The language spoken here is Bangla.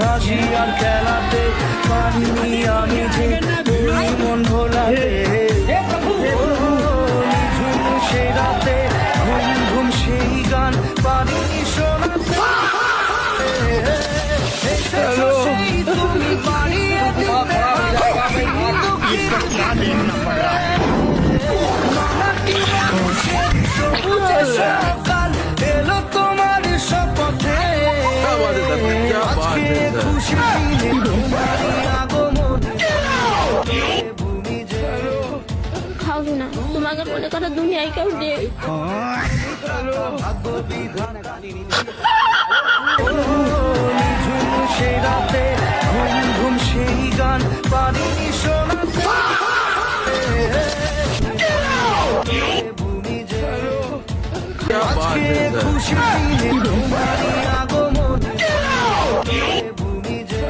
হাসি আর খেলাতে পারিনি আমি যে ওই মন ভোলাতে নিঝুম সে রাতে ঘুম ঘুম সেই গান পারিনি শোনাতে সেই তুমি বাড়িয়ে দিতে সকাল এলো তোমার শপথে আজকে খুশি তোমারই আগমন ভূমি যে খাওয়াবি না, তোমাকে মনে করো দুনিয়ায় কেউ নেই। ভাগ্য বিধান নিঝুম সে রাতে ঘুম ঘুম সেই গান পারিনি শোনাতে ভূমি যে আজকে খুশি তোমারই আগমন ভূমি যে